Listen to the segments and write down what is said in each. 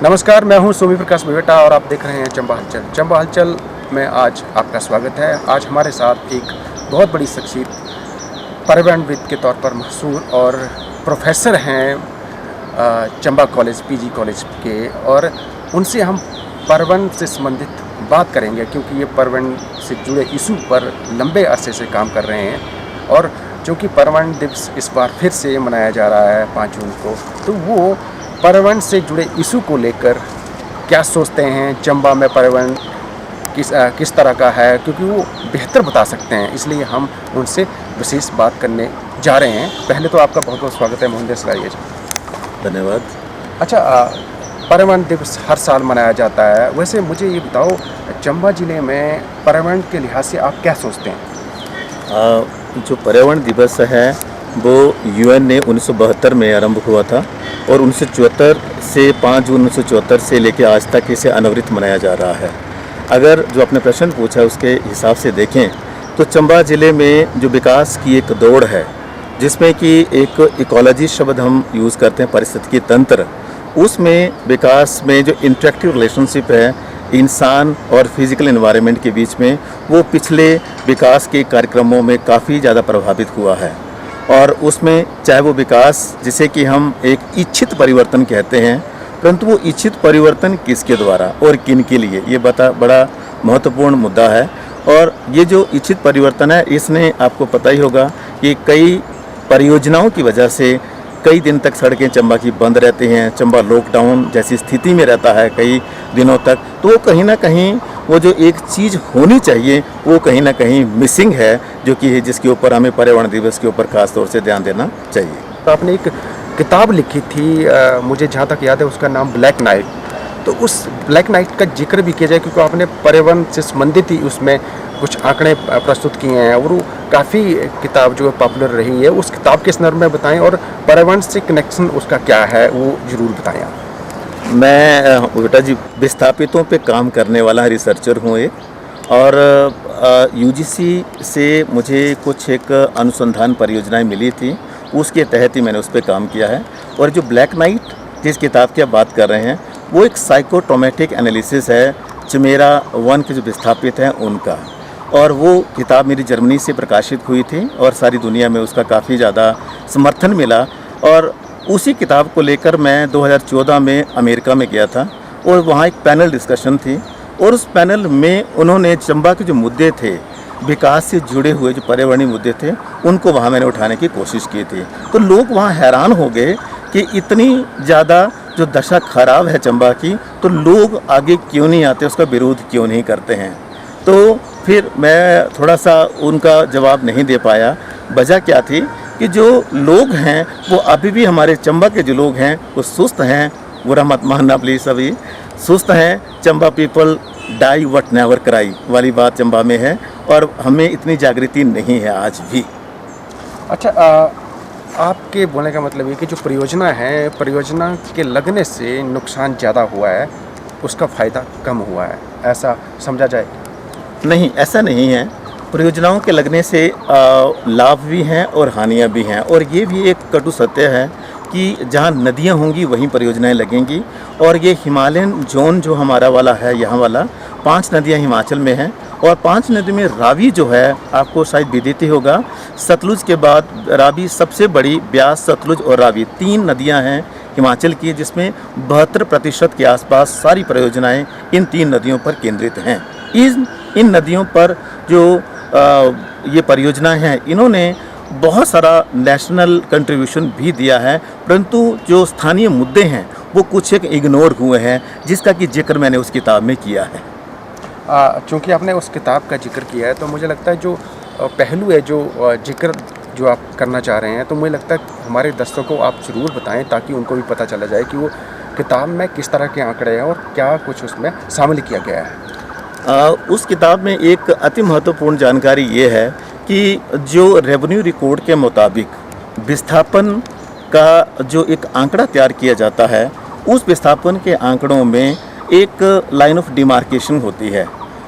नमस्कार, मैं हूं सोमी प्रकाश बेटा और आप देख रहे हैं चंबा हलचल। चंबा हलचल में आज आपका स्वागत है। आज हमारे साथ एक बहुत बड़ी शख्सियत, पर्यावरणविद के तौर पर मशहूर और प्रोफेसर हैं चंबा कॉलेज, पीजी कॉलेज के, और उनसे हम पर्यावरण से संबंधित बात करेंगे क्योंकि ये पर्यावरण से जुड़े इशू पर लंबे अरसे से काम कर रहे हैं। और चूँकि पर्यावरण दिवस इस बार फिर से मनाया जा रहा है 5 जून को, तो वो पर्यावरण से जुड़े इशू को लेकर क्या सोचते हैं, चंबा में पर्यावरण किस तरह का है, क्योंकि वो बेहतर बता सकते हैं। इसलिए हम उनसे विशेष बात करने जा रहे हैं। पहले तो आपका बहुत बहुत स्वागत है मोहन सगारिया जी। धन्यवाद। अच्छा, पर्यावरण दिवस हर साल मनाया जाता है। वैसे मुझे ये बताओ, चंबा ज़िले में पर्यावरण के लिहाज से आप क्या सोचते हैं? जो पर्यावरण दिवस है वो यूएन ने 1972 में आरंभ हुआ था और 1974 से 5 जून 1974 से लेकर आज तक इसे अनवरत मनाया जा रहा है। अगर जो आपने प्रश्न पूछा है उसके हिसाब से देखें तो चंबा ज़िले में जो विकास की एक दौड़ है, जिसमें कि एक इकोलॉजी शब्द हम यूज़ करते हैं, पारिस्थितिकी तंत्र, उसमें विकास में जो इंटरेक्टिव रिलेशनशिप है इंसान और फिज़िकल एनवायरनमेंट के बीच में, वो पिछले विकास के कार्यक्रमों में काफ़ी ज़्यादा प्रभावित हुआ है। और उसमें चाहे वो विकास जिसे कि हम एक इच्छित परिवर्तन कहते हैं, परंतु वो इच्छित परिवर्तन किसके द्वारा और किन के लिए, ये बड़ा महत्वपूर्ण मुद्दा है। और ये जो इच्छित परिवर्तन है, इसने आपको पता ही होगा कि कई परियोजनाओं की वजह से कई दिन तक सड़कें चंबा की बंद रहती हैं। चंबा लॉकडाउन जैसी स्थिति में रहता है कई दिनों तक। तो कहीं ना कहीं वो जो एक चीज़ होनी चाहिए वो कहीं ना कहीं मिसिंग है, जो कि जिसके ऊपर हमें पर्यावरण दिवस के ऊपर खास तौर से ध्यान देना चाहिए। तो आपने एक किताब लिखी थी, मुझे जहाँ तक याद है उसका नाम ब्लैक नाइट। तो उस ब्लैक नाइट का जिक्र भी किया जाए क्योंकि आपने पर्यावरण से संबंधित ही उसमें कुछ आंकड़े प्रस्तुत किए हैं और वो काफ़ी किताब जो है पॉपुलर रही है। उस किताब के संदर्भ में बताएं और पर्यावरण से कनेक्शन उसका क्या है वो ज़रूर बताएं आप। मैं बेटा जी विस्थापितों पे काम करने वाला रिसर्चर हूँ एक, और यूजीसी से मुझे कुछ एक अनुसंधान परियोजनाएं मिली थी, उसके तहत ही मैंने उस पर काम किया है। और जो ब्लैक नाइट जिस किताब की आप बात कर रहे हैं, वो एक साइकोट्रोमेटिक एनालिसिस है चमेरा वन के जो विस्थापित हैं उनका। और वो किताब मेरी जर्मनी से प्रकाशित हुई थी और सारी दुनिया में उसका काफ़ी ज़्यादा समर्थन मिला। और उसी किताब को लेकर मैं 2014 में अमेरिका में गया था और वहाँ एक पैनल डिस्कशन थी, और उस पैनल में उन्होंने चंबा के जो मुद्दे थे, विकास से जुड़े हुए जो पर्यावरणीय मुद्दे थे, उनको वहाँ मैंने उठाने की कोशिश की थी। तो लोग वहाँ हैरान हो गए कि इतनी ज़्यादा जो दशा खराब है चंबा की, तो लोग आगे क्यों नहीं आते, उसका विरोध क्यों नहीं करते हैं। तो फिर मैं थोड़ा सा उनका जवाब नहीं दे पाया। वजह क्या थी कि जो लोग हैं वो अभी भी, हमारे चंबा के जो लोग हैं वो सुस्त हैं। बुरा मत मानना प्लीज़, सभी सुस्त हैं। चंबा people die what never cry वाली बात चंबा में है, और हमें इतनी जागृति नहीं है आज भी। अच्छा, आपके बोलने का मतलब ये कि जो परियोजना है, परियोजना के लगने से नुकसान ज़्यादा हुआ है, उसका फ़ायदा कम हुआ है, ऐसा समझा जाए? नहीं, ऐसा नहीं है। परियोजनाओं के लगने से लाभ भी हैं और हानियां भी हैं। और ये भी एक कटु सत्य है कि जहाँ नदियाँ होंगी वहीं परियोजनाएं लगेंगी। और ये हिमालयन जोन जो हमारा वाला है, यहाँ वाला 5 नदियाँ हिमाचल में हैं, और 5 नदी में रावी जो है, आपको शायद विदित ही होगा, सतलुज के बाद रावी सबसे बड़ी, ब्यास, सतलुज और रावी 3 नदियाँ हैं हिमाचल की, जिसमें 72% के आसपास सारी परियोजनाएं इन 3 नदियों पर केंद्रित हैं। इन नदियों पर जो ये परियोजनाएं हैं, इन्होंने बहुत सारा नेशनल कंट्रीब्यूशन भी दिया है, परंतु जो स्थानीय मुद्दे हैं वो कुछ एक इग्नोर हुए हैं, जिसका कि जिक्र मैंने उस किताब में किया है। चूँकि आपने उस किताब का जिक्र किया है, तो मुझे लगता है जो पहलू है, जो जिक्र जो आप करना चाह रहे हैं, तो मुझे लगता है हमारे दर्शकों को आप ज़रूर बताएं ताकि उनको भी पता चला जाए कि वो किताब में किस तरह के आंकड़े हैं और क्या कुछ उसमें शामिल किया गया है। उस किताब में एक अति महत्वपूर्ण जानकारी ये है कि जो रेवेन्यू रिकॉर्ड के मुताबिक विस्थापन का जो एक आंकड़ा तैयार किया जाता है, उस विस्थापन के आंकड़ों में एक लाइन ऑफ डिमार्केशन होती है,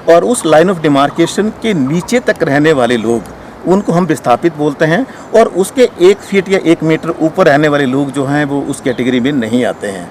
और उस लाइन ऑफ डिमार्केशन के नीचे तक रहने वाले लोग, उनको हम विस्थापित बोलते हैं, और उसके 1 फीट या 1 मीटर ऊपर रहने वाले लोग जो हैं वो उस कैटेगरी में नहीं आते हैं।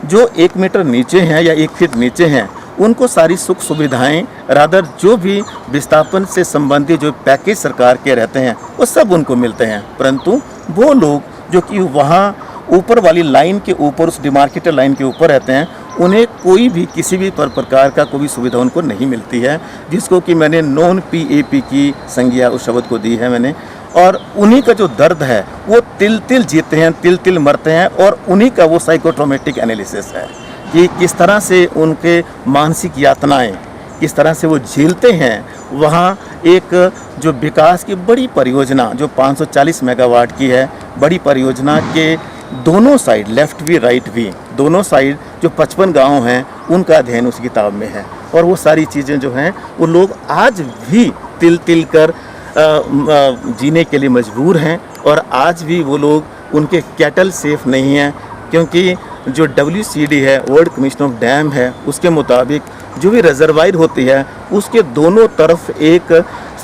जो 1 मीटर नीचे हैं या 1 फीट नीचे हैं उनको सारी सुख सुविधाएं रादर जो भी विस्थापन से संबंधित जो पैकेज सरकार के रहते हैं वो सब उनको मिलते हैं, परंतु वो लोग जो कि वहाँ ऊपर वाली लाइन के ऊपर उस डिमार्केटर लाइन के ऊपर रहते हैं उन्हें कोई भी किसी भी प्रकार का कोई भी सुविधा उनको नहीं मिलती है, जिसको कि मैंने नॉन PAP की संज्ञा उस शब्द को दी है मैंने। और उन्हीं का जो दर्द है वो तिल तिल जीते हैं, तिल तिल मरते हैं, और उन्हीं का वो साइकोट्रोमेटिक एनालिसिस है कि किस तरह से उनके मानसिक यातनाएं किस तरह से वो झेलते हैं। वहाँ एक जो विकास की बड़ी परियोजना जो 540 मेगावाट की है, बड़ी परियोजना के दोनों साइड लेफ्ट भी राइट भी दोनों साइड जो 55 गांव हैं उनका अध्ययन उस किताब में है। और वो सारी चीज़ें जो हैं वो लोग आज भी तिल तिल कर जीने के लिए मजबूर हैं, और आज भी वो लोग उनके कैटल सेफ नहीं हैं, क्योंकि जो WCD है वर्ल्ड कमीशन ऑफ डैम है उसके मुताबिक जो भी रिजर्वायर होती है उसके दोनों तरफ एक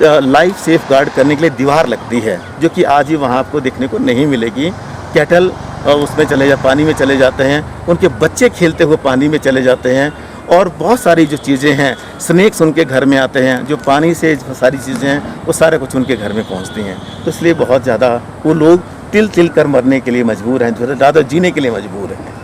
लाइफ सेफ गार्ड करने के लिए दीवार लगती है, जो कि आज ही वहाँ आपको देखने को नहीं मिलेगी। कैटल उसमें पानी में चले जाते हैं, उनके बच्चे खेलते हुए पानी में चले जाते हैं, और बहुत सारी जो चीज़ें हैं स्नेक्स उनके घर में आते हैं, जो पानी से सारी चीज़ें हैं वो सारा कुछ उनके घर में पहुंचती हैं। तो इसलिए बहुत ज़्यादा वो लोग तिल तिल कर मरने के लिए मजबूर हैं, जो ज़्यादा जीने के लिए मजबूर हैं।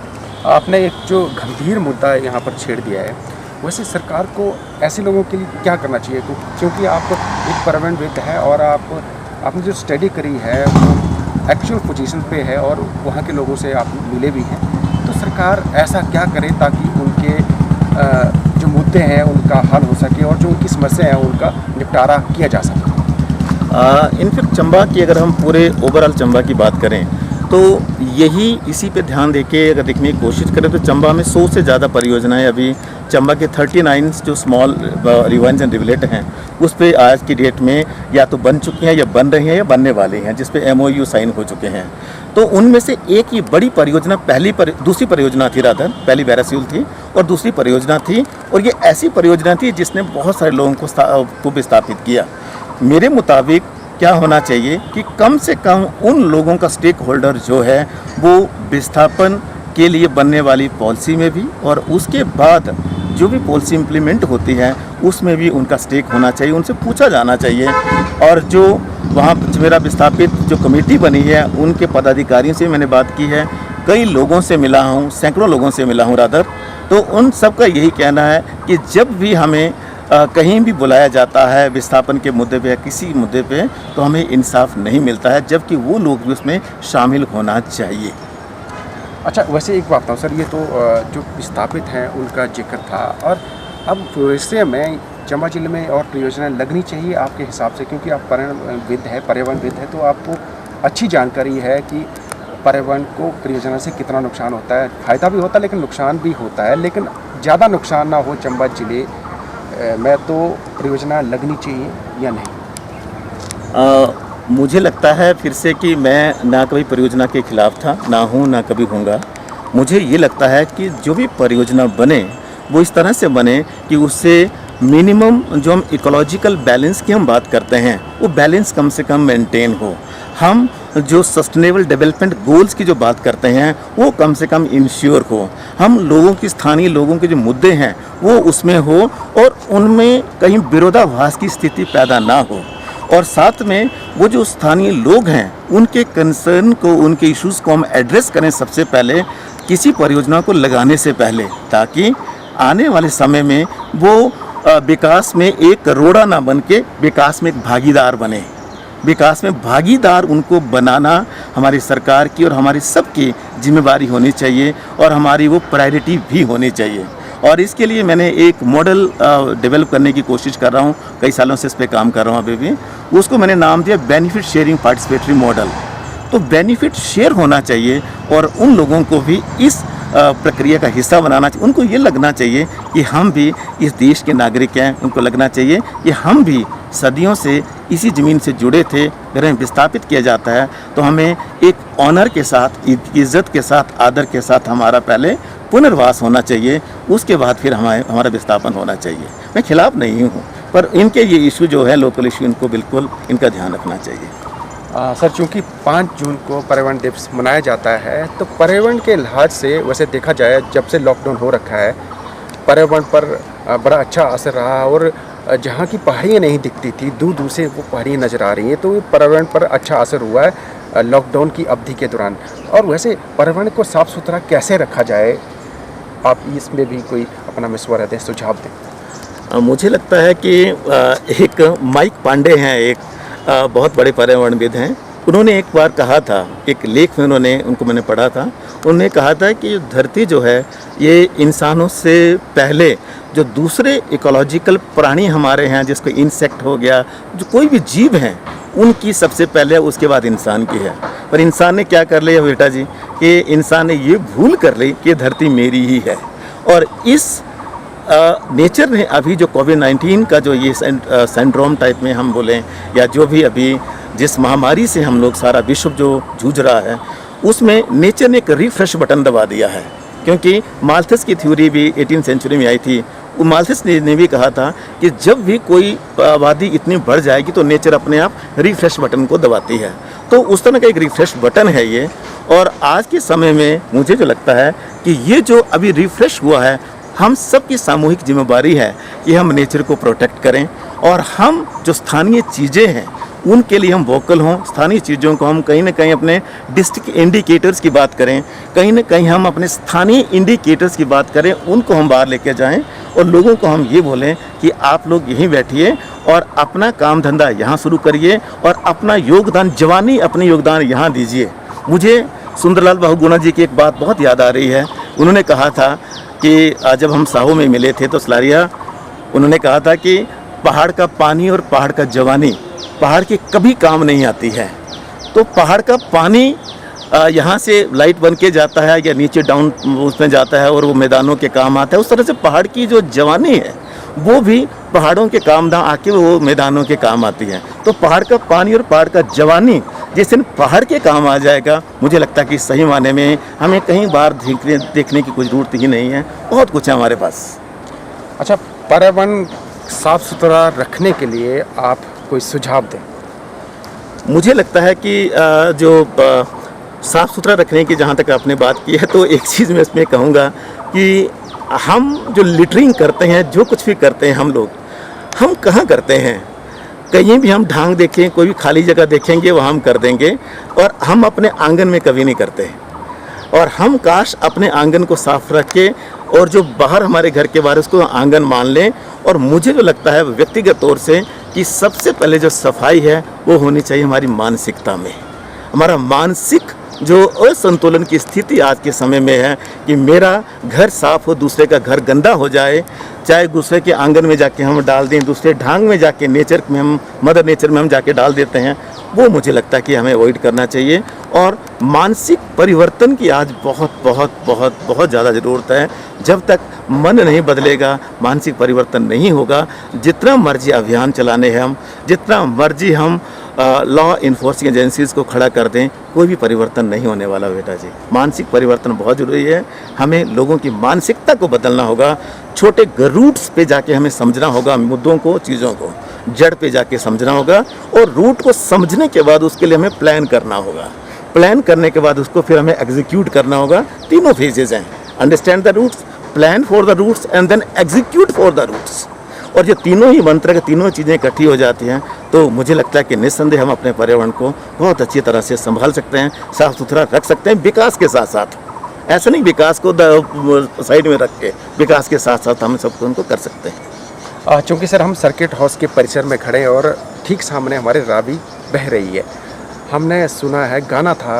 आपने एक जो गंभीर मुद्दा यहाँ पर छेड़ दिया है, वैसे सरकार को ऐसे लोगों के लिए क्या करना चाहिए? क्योंकि आप एक परमानेंट है और आपने जो स्टडी करी है वो एक्चुअल पोजीशन पे है और वहाँ के लोगों से आप मिले भी हैं, तो सरकार ऐसा क्या करे ताकि उनके जो मुद्दे हैं उनका हल हो सके और जो उनकी समस्या है उनका निपटारा किया जा सके? इनफैक्ट चंबा की अगर हम पूरे ओवरऑल चंबा की बात करें तो यही इसी पे ध्यान देके अगर देखने की कोशिश करें तो चंबा में 100 से ज़्यादा परियोजनाएं अभी चंबा के 39 जो स्मॉल रिवाइंस एंड रिवलेट हैं उस पे आज की डेट में या तो बन चुकी हैं या बन रही हैं या बनने वाली हैं, जिस पे MOU साइन हो चुके हैं। तो उनमें से एक ही बड़ी परियोजना दूसरी परियोजना थी, राधर पहली बैरासिल थी और दूसरी परियोजना थी, और ये ऐसी परियोजना थी जिसने बहुत सारे लोगों को विस्थापित किया। मेरे मुताबिक क्या होना चाहिए कि कम से कम उन लोगों का स्टेक होल्डर जो है वो विस्थापन के लिए बनने वाली पॉलिसी में भी और उसके बाद जो भी पॉलिसी इम्प्लीमेंट होती है उसमें भी उनका स्टेक होना चाहिए, उनसे पूछा जाना चाहिए। और जो वहाँ मेरा विस्थापित जो कमेटी बनी है उनके पदाधिकारियों से मैंने बात की है, कई लोगों से मिला हूँ, सैकड़ों लोगों से मिला हूँ रादर, तो उन सब का यही कहना है कि जब भी हमें कहीं भी बुलाया जाता है विस्थापन के मुद्दे पे या किसी मुद्दे पे तो हमें इंसाफ नहीं मिलता है, जबकि वो लोग भी उसमें शामिल होना चाहिए। अच्छा, वैसे एक बात था सर, ये तो जो विस्थापित हैं उनका जिक्र था, और अब वैसे में चंबा जिले में और परियोजनाएं लगनी चाहिए आपके हिसाब से, क्योंकि आप पर्यावरणविद है तो आपको अच्छी जानकारी है कि पर्यावरण को परियोजना से कितना नुकसान होता है। फ़ायदा भी होता है लेकिन नुकसान भी होता है, लेकिन ज़्यादा नुकसान ना हो चंबा जिले में, तो परियोजना लगनी चाहिए या नहीं? मुझे लगता है फिर से कि मैं ना कभी परियोजना के खिलाफ था, ना हूँ, ना कभी होऊंगा। मुझे ये लगता है कि जो भी परियोजना बने वो इस तरह से बने कि उससे मिनिमम जो हम इकोलॉजिकल बैलेंस की हम बात करते हैं वो बैलेंस कम से कम मेंटेन हो। हम जो सस्टेनेबल डेवलपमेंट गोल्स की जो बात करते हैं वो कम से कम इंश्योर हो। हम लोगों की स्थानीय लोगों के जो मुद्दे हैं वो उसमें हो और उनमें कहीं विरोधाभास की स्थिति पैदा ना हो, और साथ में वो जो स्थानीय लोग हैं उनके कंसर्न को, उनके इश्यूज़ को हम एड्रेस करें सबसे पहले किसी परियोजना को लगाने से पहले, ताकि आने वाले समय में वो विकास में एक रोड़ा ना बन के विकास में एक भागीदार बने। विकास में भागीदार उनको बनाना हमारी सरकार की और हमारी सबकी जिम्मेदारी होनी चाहिए और हमारी वो प्रायोरिटी भी होनी चाहिए। और इसके लिए मैंने एक मॉडल डेवलप करने की कोशिश कर रहा हूँ, कई सालों से इस पर काम कर रहा हूँ अभी भी। उसको मैंने नाम दिया बेनिफिट शेयरिंग पार्टिसिपेटरी मॉडल। तो बेनिफिट शेयर होना चाहिए और उन लोगों को भी इस प्रक्रिया का हिस्सा बनाना चाहिए। उनको ये लगना चाहिए कि हम भी इस देश के नागरिक हैं, उनको लगना चाहिए कि हम भी सदियों से इसी ज़मीन से जुड़े थे। अगर हमें विस्थापित किया जाता है तो हमें एक ऑनर के साथ, इज्जत के साथ, आदर के साथ हमारा पहले पुनर्वास होना चाहिए, उसके बाद फिर हमारा विस्थापन होना चाहिए। मैं खिलाफ नहीं हूँ, पर इनके ये इशू जो है लोकल इशू, इनको बिल्कुल इनका ध्यान रखना चाहिए। सर, चूँकि 5 जून को पर्यावरण दिवस मनाया जाता है, तो पर्यावरण के लिहाज से वैसे देखा जाए, जब से लॉकडाउन हो रखा है, पर्यावरण पर बड़ा अच्छा असर रहा और जहाँ की पहाड़ियाँ नहीं दिखती थी, दूर दूर से वो पहाड़ियाँ नज़र आ रही हैं, तो पर्यावरण पर अच्छा असर हुआ है लॉकडाउन की अवधि के दौरान। और वैसे पर्यावरण को साफ़ सुथरा कैसे रखा जाए, आप इसमें भी कोई अपना मशवरा दें, सुझाव दें। मुझे लगता है कि एक माइक पांडे हैं, एक बहुत बड़े पर्यावरणविद हैं। उन्होंने एक बार कहा था, एक लेख में उनको मैंने पढ़ा था, उन्होंने कहा था कि धरती जो है ये इंसानों से पहले जो दूसरे इकोलॉजिकल प्राणी हमारे हैं, जिसको इंसेक्ट हो गया, जो कोई भी जीव हैं, उनकी सबसे पहले, उसके बाद इंसान की है। पर इंसान ने क्या कर लिया बेटा जी, कि इंसान ने ये भूल कर ली कि धरती मेरी ही है। और इस नेचर ने अभी जो कोविड-19 का जो ये सिंड्रोम टाइप में हम बोलें, या जो भी अभी जिस महामारी से हम लोग सारा विश्व जो जूझ रहा है, उसमें नेचर ने एक रिफ्रेश बटन दबा दिया है। क्योंकि माल्थस की थ्योरी भी 18वीं सेंचुरी में आई थी। वो माल्थस ने भी कहा था कि जब भी कोई आबादी इतनी बढ़ जाएगी तो नेचर अपने आप रिफ्रेश बटन को दबाती है। तो उस तरह का एक रिफ्रेश बटन है ये। और आज के समय में मुझे जो लगता है कि ये जो अभी रिफ्रेश हुआ है, हम सब की सामूहिक जिम्मेदारी है कि हम नेचर को प्रोटेक्ट करें, और हम जो स्थानीय चीज़ें हैं उनके लिए हम वोकल हों। स्थानीय चीज़ों को हम कहीं ना कहीं अपने डिस्ट्रिक्ट इंडिकेटर्स की बात करें, कहीं ना कहीं हम अपने स्थानीय इंडिकेटर्स की बात करें, उनको हम बाहर लेके जाएं और लोगों को हम ये बोलें कि आप लोग यहीं बैठिए और अपना काम धंधा यहाँ शुरू करिए और अपना योगदान, जवानी अपनी योगदान यहाँ दीजिए। मुझे सुंदरलाल बहुगुणा जी की एक बात बहुत याद आ रही है। उन्होंने कहा था कि जब हम साहू में मिले थे तो सलारिया, उन्होंने कहा था कि पहाड़ का पानी और पहाड़ का जवानी पहाड़ के कभी काम नहीं आती है। तो पहाड़ का पानी यहाँ से लाइट बन के जाता है या नीचे डाउन उसमें जाता है और वो मैदानों के काम आता है। उस तरह से पहाड़ की जो जवानी है वो भी पहाड़ों के काम ना आके वो मैदानों के काम आती है। तो पहाड़ का पानी और पहाड़ का जवानी जिस दिन पहाड़ के काम आ जाएगा, मुझे लगता है कि सही माने में हमें कहीं बाहर देखने की कोई ज़रूरत ही नहीं है। बहुत कुछ है हमारे पास। अच्छा, पर्यावरण साफ़ सुथरा रखने के लिए आप कोई सुझाव दें। मुझे लगता है कि जो साफ़ सुथरा रखने की जहाँ तक आपने बात की है, तो एक चीज़ मैं इसमें कहूँगा कि हम जो लिटरिंग करते हैं, जो कुछ भी करते हैं हम लोग, हम कहाँ करते हैं? कहीं भी हम ढांग देखें, कोई भी खाली जगह देखेंगे वहाँ हम कर देंगे, और हम अपने आंगन में कभी नहीं करते। और हम काश अपने आंगन को साफ रखें और जो बाहर हमारे घर के बाहर उसको आंगन मान लें। और मुझे जो लगता है व्यक्तिगत तौर से कि सबसे पहले जो सफाई है वो होनी चाहिए हमारी मानसिकता में। हमारा मानसिक जो असंतुलन की स्थिति आज के समय में है कि मेरा घर साफ हो, दूसरे का घर गंदा हो जाए, चाहे दूसरे के आंगन में जाके हम डाल दें, दूसरे ढांग में जाके नेचर में हम, मदर नेचर में हम जाके डाल देते हैं, वो मुझे लगता है कि हमें अवॉइड करना चाहिए। और मानसिक परिवर्तन की आज बहुत बहुत बहुत बहुत ज़्यादा ज़रूरत है। जब तक मन नहीं बदलेगा, मानसिक परिवर्तन नहीं होगा। जितना मर्जी अभियान चलाने हैं हम, जितना मर्जी हम लॉ इन्फोर्सिंग एजेंसीज़ को खड़ा कर दें, कोई भी परिवर्तन नहीं होने वाला बेटा जी। मानसिक परिवर्तन बहुत ज़रूरी है। हमें लोगों की मानसिकता को बदलना होगा। छोटे रूट्स पे जाके हमें समझना होगा मुद्दों को, चीज़ों को जड़ पे जाके समझना होगा। और रूट को समझने के बाद उसके लिए हमें प्लान करना होगा। प्लान करने के बाद उसको फिर हमें एग्जीक्यूट करना होगा। तीनों फेजेज़ हैं, understand the roots, plan for the roots and then execute for the roots. और जो तीनों ही मंत्र, तीनों चीज़ें इकट्ठी हो जाती हैं, तो मुझे लगता है कि निस्संदेह हम अपने पर्यावरण को बहुत अच्छी तरह से संभाल सकते हैं, साफ़ सुथरा रख सकते हैं। विकास के साथ साथ, ऐसा नहीं विकास को साइड में रख के, विकास के साथ साथ हम सबको उनको कर सकते हैं। चूँकि सर हम सर्किट हाउस के परिसर में खड़े हैं और ठीक सामने हमारे रावी बह रही है। हमने सुना है गाना था,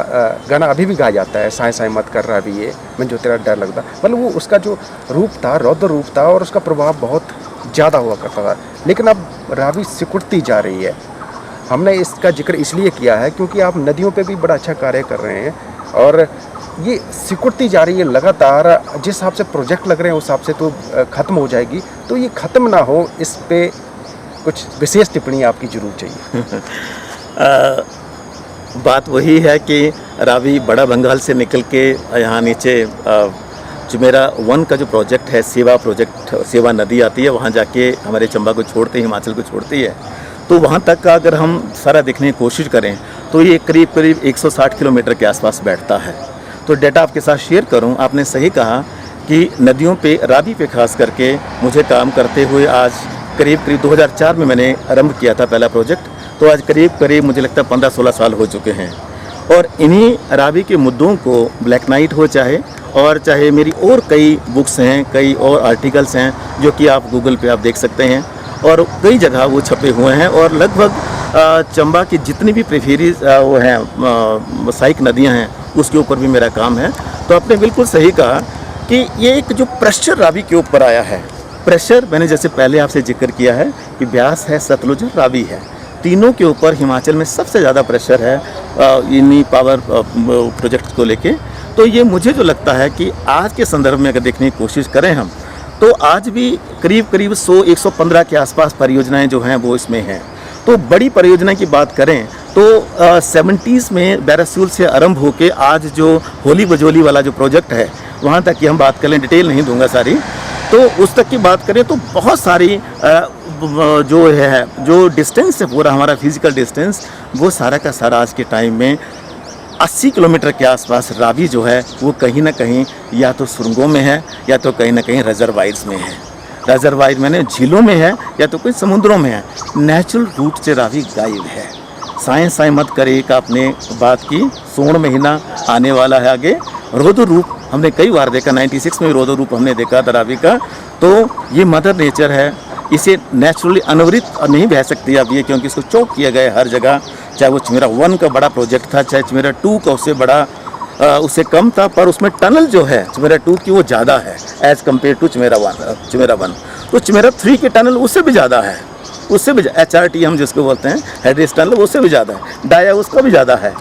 गाना अभी भी गाया जाता है, साए साए मत कर रावी ये मैं जो तेरा डर लगता, मतलब वो उसका जो रूप था, रौद्र रूप था और उसका प्रभाव बहुत ज़्यादा हुआ करता था। लेकिन अब रावी सिकुड़ती जा रही है। हमने इसका जिक्र इसलिए किया है क्योंकि आप नदियों पे भी बड़ा अच्छा कार्य कर रहे हैं और ये सिकुड़ती जा रही है लगातार। जिस हिसाब से प्रोजेक्ट लग रहे हैं उस हिसाब से तो ख़त्म हो जाएगी। तो ये ख़त्म ना हो, इस पे कुछ विशेष टिप्पणी आपकी ज़रूर चाहिए। बात वही है कि रावी बड़ा बंगाल से निकल के यहाँ नीचे जो मेरा वन का जो प्रोजेक्ट है, सेवा प्रोजेक्ट, सेवा नदी आती है, वहाँ जाके हमारे चंबा को छोड़ती है, हिमाचल को छोड़ती है। तो वहाँ तक का अगर हम सारा देखने की कोशिश करें तो ये करीब करीब 160 किलोमीटर के आसपास बैठता है। तो डेटा आपके साथ शेयर करूं, आपने सही कहा कि नदियों पे, रावी पे खास करके मुझे काम करते हुए आज करीब 2004 में मैंने आरंभ किया था पहला प्रोजेक्ट, तो आज करीब मुझे लगता है 15-16 साल हो चुके हैं। और इन्हीं रावी के मुद्दों को, ब्लैक नाइट हो चाहे मेरी और कई बुक्स हैं, कई और आर्टिकल्स हैं जो कि आप गूगल पे आप देख सकते हैं, और कई जगह वो छपे हुए हैं। और लगभग चंबा की जितनी भी प्रेफेरीज वो हैं, सहायक नदियां हैं, उसके ऊपर भी मेरा काम है। तो आपने बिल्कुल सही कहा कि ये एक जो प्रेशर रावी के ऊपर आया है, प्रेशर मैंने जैसे पहले आपसे जिक्र किया है कि ब्यास है, सतलुज है, रावी है, तीनों के ऊपर हिमाचल में सबसे ज़्यादा प्रेशर है इन्हीं पावर प्रोजेक्ट्स को लेके। तो ये मुझे जो लगता है कि आज के संदर्भ में अगर देखने की कोशिश करें हम, तो आज भी करीब 100-115 के आसपास परियोजनाएं जो हैं वो इसमें हैं। तो बड़ी परियोजना की बात करें तो 70s में बैरासूल से आरंभ होकर आज जो होली बजोली वाला जो प्रोजेक्ट है वहाँ तक की हम बात करें, डिटेल नहीं दूंगा सारी, तो उस तक की बात करें तो बहुत सारी जो डिस्टेंस है, पूरा हमारा फिजिकल डिस्टेंस, वो सारा का सारा आज के टाइम में 80 किलोमीटर के आसपास रावी जो है वो कहीं ना कहीं या तो सुरंगों में है या तो कहीं ना कहीं रिजर्वायर्स में है। रिजर्वायर मैंने झीलों में है या तो कोई समुद्रों में है। नेचुरल रूट से रावी गायब है। साइंस मत करे का आपने बात की, सोन महीना आने वाला है आगे, रोदो रूप हमने कई बार देखा, 96 में रोदो रूप हमने देखा था रावी का। तो ये मदर नेचर है, इसे नेचुरली अनवरित नहीं बह सकती अब ये, क्योंकि इसको चौक किया गया है हर जगह। चाहे वो चिमेरा 1 का बड़ा प्रोजेक्ट था, चाहे चिमेरा 2 का उससे बड़ा उससे कम था, पर उसमें टनल जो है चिमेरा 2 की वो ज़्यादा है एज़ कम्पेयर टू चिमेरा 1। तो चिमेरा 3 की टनल उससे भी ज़्यादा है, उससे भी HRT हम जिसको बोलते हैं, हेडरेस टनल, उससे भी ज़्यादा है। डाया उसका भी ज़्यादा है।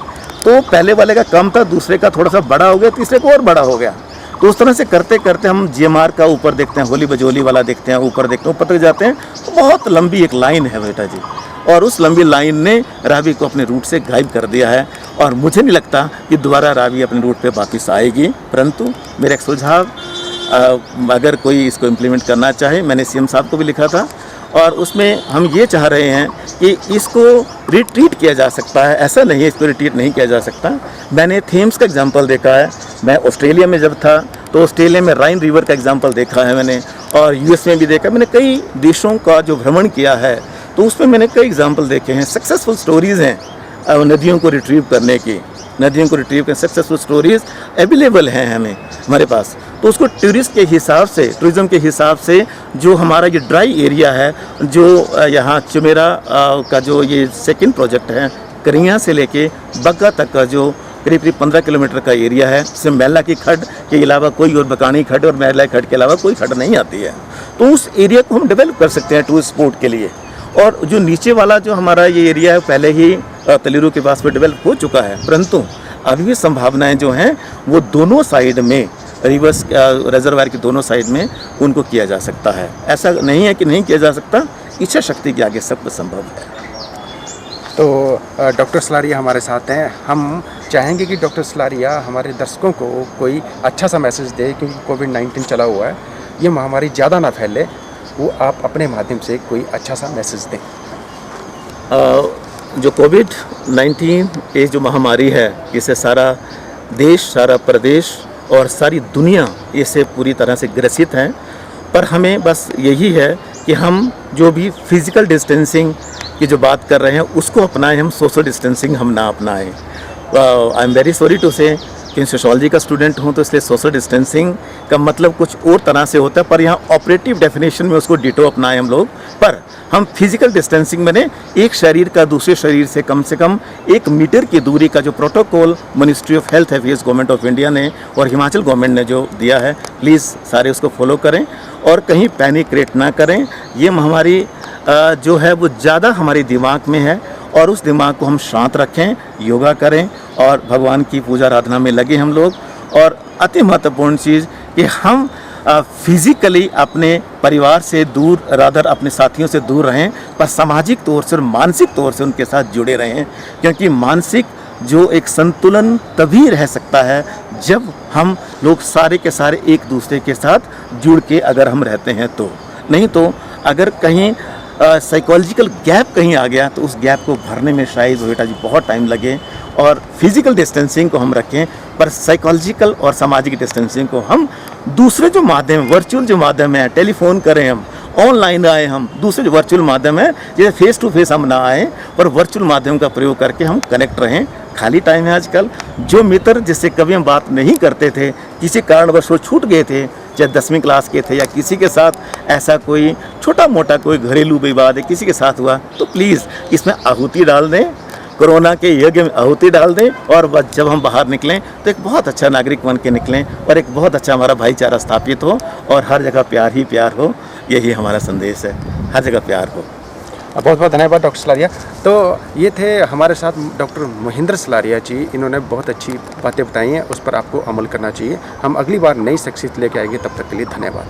तो पहले वाले का कम था, दूसरे का थोड़ा सा बड़ा हो गया, तीसरे को और बड़ा हो गया। तो उस तरह से करते करते हम GMR का ऊपर देखते हैं, होली बजोली वाला देखते हैं, ऊपर देखते हैं, ऊपर तक जाते हैं, तो बहुत लंबी एक लाइन है बेटा जी। और उस लंबी लाइन ने रावी को अपने रूट से गायब कर दिया है, और मुझे नहीं लगता कि दोबारा रावी अपने रूट पे वापस आएगी। परंतु मेरा एक सुझाव, अगर कोई इसको इम्प्लीमेंट करना चाहे, मैंने CM साहब को भी लिखा था, और उसमें हम ये चाह रहे हैं कि इसको रिट्रीट किया जा सकता है। ऐसा नहीं है इसको रिट्रीट नहीं किया जा सकता। मैंने थेम्स का एग्जांपल देखा है, मैं ऑस्ट्रेलिया में जब था तो ऑस्ट्रेलिया में राइन रिवर का एग्जांपल देखा है मैंने, और US में भी देखा। मैंने कई देशों का जो भ्रमण किया है तो उसमें मैंने कई एग्जांपल देखे हैं, सक्सेसफुल स्टोरीज़ हैं नदियों को रिट्रीव करने की। नदियों को रिट्रीव करने सक्सेसफुल स्टोरीज़ अवेलेबल हैं हमारे पास। तो उसको टूरिस्ट के हिसाब से, टूरिज़्म के हिसाब से, जो हमारा ये ड्राई एरिया है, जो यहाँ चिमेरा का जो ये सेकंड प्रोजेक्ट है, करिया से लेके बग्गा तक का जो करीब 15 किलोमीटर का एरिया है, जिसमें मैला की खड्ड के अलावा कोई, और बकानी खड्ड और मैला खड्ड के अलावा कोई खड्ड नहीं आती है। तो उस एरिया को हम डेवलप कर सकते हैं टूरिस्ट स्पॉट के लिए। और जो नीचे वाला जो हमारा ये एरिया है पहले ही तलीरू के पास में डेवलप हो चुका है, परंतु अभी भी संभावनाएं जो हैं वो दोनों साइड में, रिवर्स रिजर्वायर की दोनों साइड में उनको किया जा सकता है। ऐसा नहीं है कि नहीं किया जा सकता, इच्छा शक्ति के आगे सब संभव है। तो डॉक्टर सलारिया हमारे साथ हैं। हम चाहेंगे कि डॉक्टर सलारिया हमारे दर्शकों को कोई अच्छा सा मैसेज दे, क्योंकि कोविड-19 चला हुआ है, ये महामारी ज़्यादा ना फैले, वो आप अपने माध्यम से कोई अच्छा सा मैसेज दें। जो कोविड-19 ये जो महामारी है, इससे सारा देश, सारा प्रदेश और सारी दुनिया इससे पूरी तरह से ग्रसित हैं। पर हमें बस यही है कि हम जो भी फिज़िकल डिस्टेंसिंग की जो बात कर रहे हैं उसको अपनाएं, हम सोशल डिस्टेंसिंग हम ना अपनाएं। I am very sorry to say कि सोशोलॉजी का स्टूडेंट हूँ, तो इसलिए सोशल डिस्टेंसिंग का मतलब कुछ और तरह से होता है, पर यहाँ ऑपरेटिव डेफिनेशन में उसको डिटो अपनाएं हम लोग। पर हम फिजिकल डिस्टेंसिंग में एक शरीर का दूसरे शरीर से कम 1 मीटर की दूरी का जो protocol ministry of health affairs government of India ने और हिमाचल गवर्नमेंट ने जो दिया है, प्लीज़ सारे उसको फॉलो करें और कहीं पैनिक क्रिएट ना करें। ये महामारी जो है वो ज़्यादा हमारे दिमाग में है, और उस दिमाग को हम शांत रखें, योगा करें और भगवान की पूजा आराधना में लगे हम लोग। और अति महत्वपूर्ण चीज़ कि हम फिज़िकली अपने परिवार से दूर, रादर अपने साथियों से दूर रहें, पर सामाजिक तौर से और मानसिक तौर से उनके साथ जुड़े रहें, क्योंकि मानसिक जो एक संतुलन तभी रह सकता है जब हम लोग सारे के सारे एक दूसरे के साथ जुड़ के अगर हम रहते हैं तो। नहीं तो अगर कहीं साइकोलॉजिकल गैप कहीं आ गया तो उस गैप को भरने में शायद बेटा जी बहुत टाइम लगे, और फिजिकल डिस्टेंसिंग को हम रखें पर साइकोलॉजिकल और सामाजिक डिस्टेंसिंग को हम दूसरे जो माध्यम, वर्चुअल जो माध्यम है, टेलीफोन करें हम, ऑनलाइन आए हम, दूसरे जो वर्चुअल माध्यम है, जैसे फेस टू फेस हम ना आए पर वर्चुअल माध्यम का प्रयोग करके हम कनेक्ट रहें। खाली टाइम है आजकल, जो मित्र जिससे कभी हम बात नहीं करते थे, किसी कारणवश वो छूट गए थे, चाहे 10वीं क्लास के थे या किसी के साथ ऐसा कोई छोटा मोटा कोई घरेलू विवाद है किसी के साथ हुआ, तो प्लीज़ इसमें आहुति डाल दें, कोरोना के यज्ञ में आहुति डाल दें, और जब हम बाहर निकलें तो एक बहुत अच्छा नागरिक बन के निकलें और एक बहुत अच्छा हमारा भाईचारा स्थापित हो और हर जगह प्यार ही प्यार हो। यही हमारा संदेश है, हर जगह प्यार हो। बहुत बहुत धन्यवाद डॉक्टर सलारिया। तो ये थे हमारे साथ डॉक्टर महेंद्र सलारिया जी, इन्होंने बहुत अच्छी बातें बताई हैं, उस पर आपको अमल करना चाहिए। हम अगली बार नई शख्सियत लेके आएंगे, तब तक के लिए धन्यवाद।